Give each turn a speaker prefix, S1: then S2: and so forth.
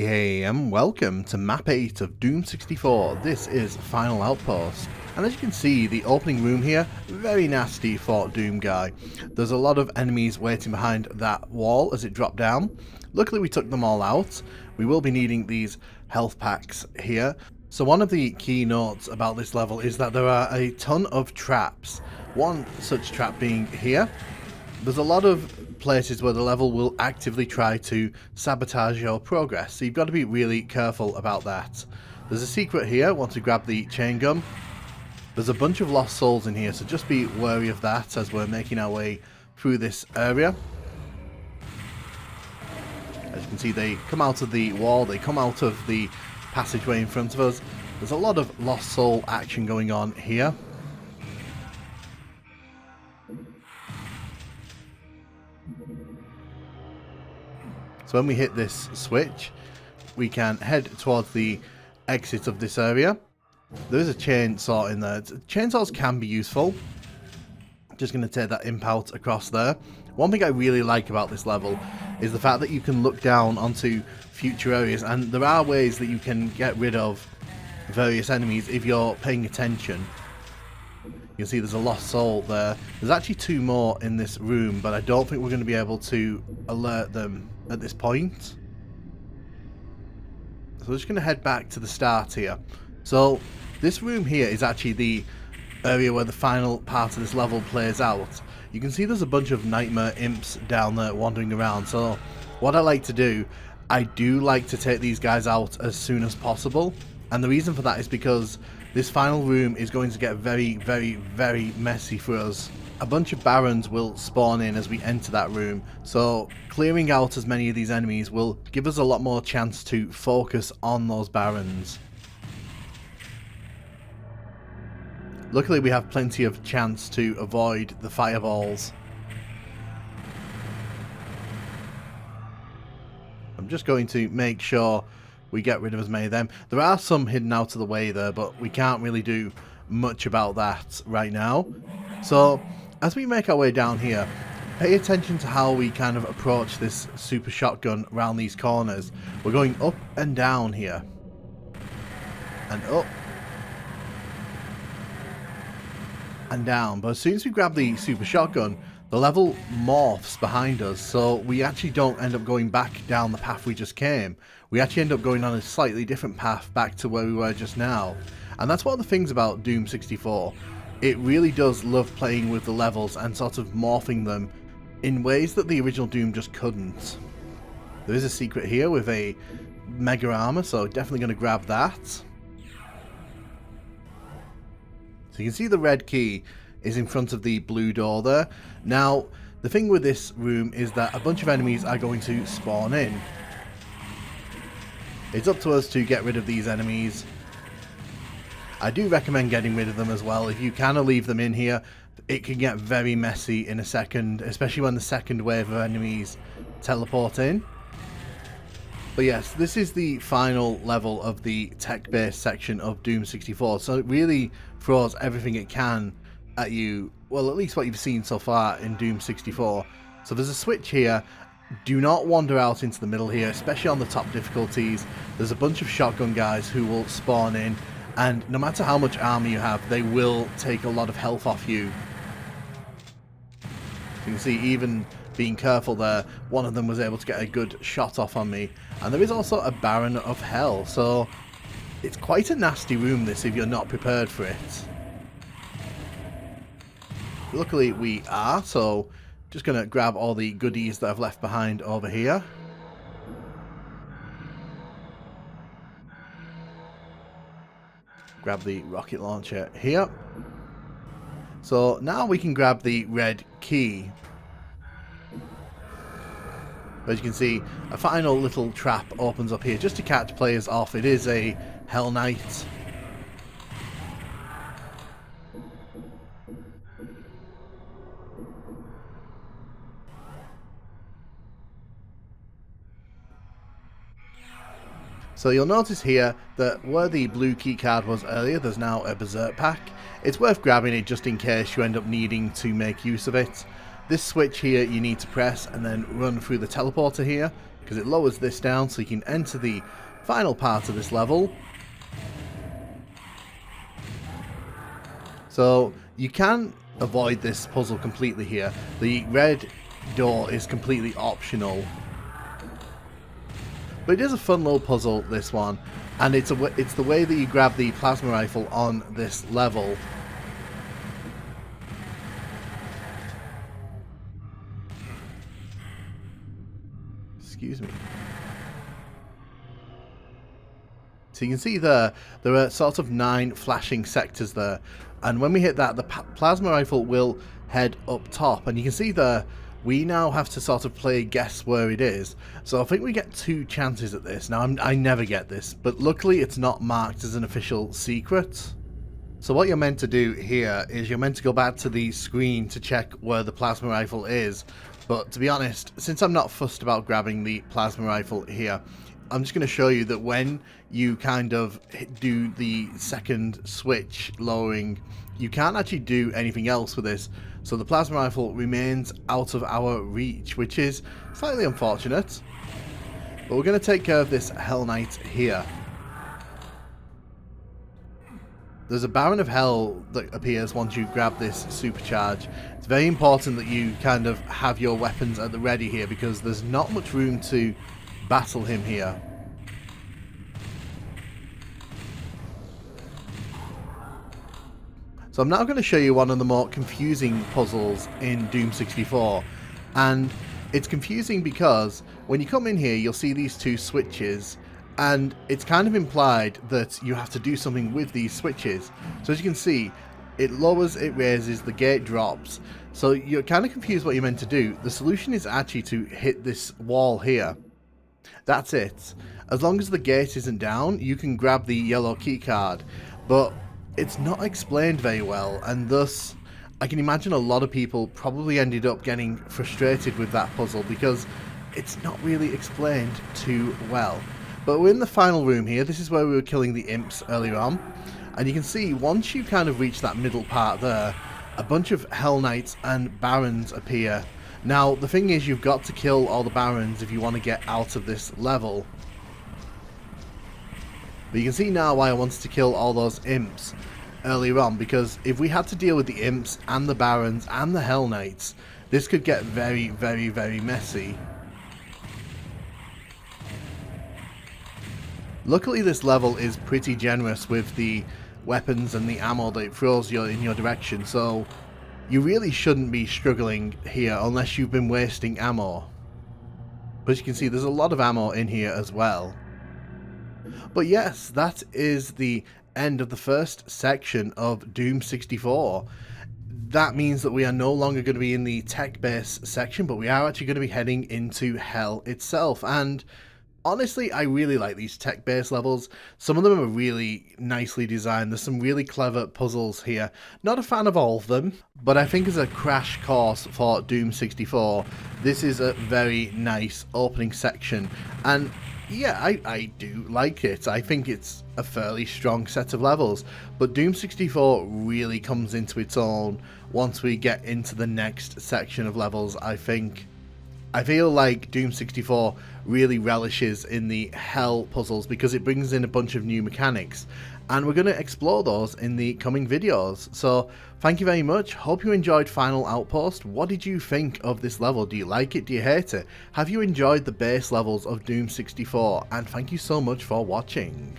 S1: Hey, and welcome to Map 8 of Doom 64. This is Final Outpost. And as you can see, the opening room here, very nasty for ThatNukemGuy. There's a lot of enemies waiting behind that wall as it dropped down. Luckily we took them all out. We will be needing these health packs here. So one of the key notes about this level is that there are a ton of traps. One such trap being here. There's a lot of places where the level will actively try to sabotage your progress, so you've got to be really careful about that. There's a secret here, once we grab the chain gun. There's a bunch of lost souls in here, so just be wary of that as we're making our way through this area. As you can see, they come out of the wall, they come out of the passageway in front of us. There's a lot of lost soul action going on here. So when we hit this switch, we can head towards the exit of this area. There is a chainsaw in there. Chainsaws can be useful. Just going to take that imp out across there. One thing I really like about this level is the fact that you can look down onto future areas, and there are ways that you can get rid of various enemies if you're paying attention. You can see there's a lost soul there. There's actually two more in this room, but I don't think we're going to be able to alert them at this point. So we're just going to head back to the start here. So this room here is actually the area where the final part of this level plays out. You can see there's a bunch of nightmare imps down there wandering around. So what I like to do, I do like to take these guys out as soon as possible. And the reason for that is because this final room is going to get very, very, very messy for us. A bunch of barons will spawn in as we enter that room, so clearing out as many of these enemies will give us a lot more chance to focus on those barons. Luckily we have plenty of chance to avoid the fireballs. I'm just going to make sure we get rid of as many of them. There are some hidden out of the way there, but we can't really do much about that right now. So as we make our way down here, pay attention to how we kind of approach this super shotgun around these corners. We're going up and down here. And up. And down. But as soon as we grab the super shotgun, the level morphs behind us, so we actually don't end up going back down the path we just came. We actually end up going on a slightly different path back to where we were just now. And that's one of the things about Doom 64. It really does love playing with the levels and sort of morphing them in ways that the original Doom just couldn't. There is a secret here with a mega armor, so definitely going to grab that. So you can see the red key is in front of the blue door there. Now, the thing with this room is that a bunch of enemies are going to spawn in. It's up to us to get rid of these enemies. I do recommend getting rid of them as well. If you kind of leave them in here, it can get very messy in a second, especially when the second wave of enemies teleport in. But yes, this is the final level of the tech-based section of Doom 64, so it really throws everything it can at you, well, at least what you've seen so far in Doom 64. So there's a switch here. Do not wander out into the middle here, especially on the top difficulties. There's a bunch of shotgun guys who will spawn in, and no matter how much armor you have, they will take a lot of health off you. You can see, even being careful there, one of them was able to get a good shot off on me. And there is also a Baron of Hell, so it's quite a nasty room this if you're not prepared for it. Luckily we are, so just going to grab all the goodies that I've left behind over here. Grab the rocket launcher here. So now we can grab the red key. As you can see, a final little trap opens up here just to catch players off. It is a Hell Knight. So you'll notice here that where the blue key card was earlier, there's now a Berserk pack. It's worth grabbing it just in case you end up needing to make use of it. This switch here you need to press and then run through the teleporter here. because it lowers this down so you can enter the final part of this level. So you can avoid this puzzle completely here. The red door is completely optional, but it is a fun little puzzle, this one, and it's the way that you grab the plasma rifle on this level. Excuse me. So you can see there are sort of 9 flashing sectors there, and when we hit that, the plasma rifle will head up top, and you can see there we now have to sort of play guess where it is. So I think we get 2 chances at this. Now I never get this, but luckily it's not marked as an official secret. So what you're meant to do here is you're meant to go back to the screen to check where the plasma rifle is. But to be honest, since I'm not fussed about grabbing the plasma rifle here, I'm just going to show you that when you kind of do the second switch lowering, you can't actually do anything else with this. So the plasma rifle remains out of our reach, which is slightly unfortunate. But we're going to take care of this Hell Knight here. There's a Baron of Hell that appears once you grab this supercharge. It's very important that you kind of have your weapons at the ready here, because there's not much room to battle him here. So I'm now going to show you one of the more confusing puzzles in Doom 64, and it's confusing because when you come in here you'll see these 2 switches, and it's kind of implied that you have to do something with these switches. So as you can see, it lowers, it raises, the gate drops, so you're kind of confused what you're meant to do. The solution is actually to hit this wall here. That's it. As long as the gate isn't down, you can grab the yellow key card, but it's not explained very well, and thus I can imagine a lot of people probably ended up getting frustrated with that puzzle because it's not really explained too well. But we're in the final room here. This is where we were killing the imps earlier on, and you can see once you kind of reach that middle part there, a bunch of Hell Knights and Barons appear. Now the thing is, you've got to kill all the Barons if you want to get out of this level. But you can see now why I wanted to kill all those imps earlier on, because if we had to deal with the imps and the Barons and the Hell Knights, this could get very, very, very messy. Luckily this level is pretty generous with the weapons and the ammo that it throws you in your direction, so you really shouldn't be struggling here unless you've been wasting ammo. But as you can see, there's a lot of ammo in here as well. But yes, that is the end of the first section of Doom 64. That means that we are no longer going to be in the tech base section, but we are actually going to be heading into hell itself. And honestly, I really like these tech base levels. Some of them are really nicely designed. There's some really clever puzzles here. Not a fan of all of them, but I think as a crash course for Doom 64, this is a very nice opening section. And yeah, I do like it. I think it's a fairly strong set of levels, but Doom 64 really comes into its own once we get into the next section of levels, I think. I feel like Doom 64 really relishes in the hell puzzles because it brings in a bunch of new mechanics, and we're going to explore those in the coming videos. So thank you very much. Hope you enjoyed Final Outpost. What did you think of this level? Do you like it? Do you hate it? Have you enjoyed the base levels of Doom 64? And thank you so much for watching.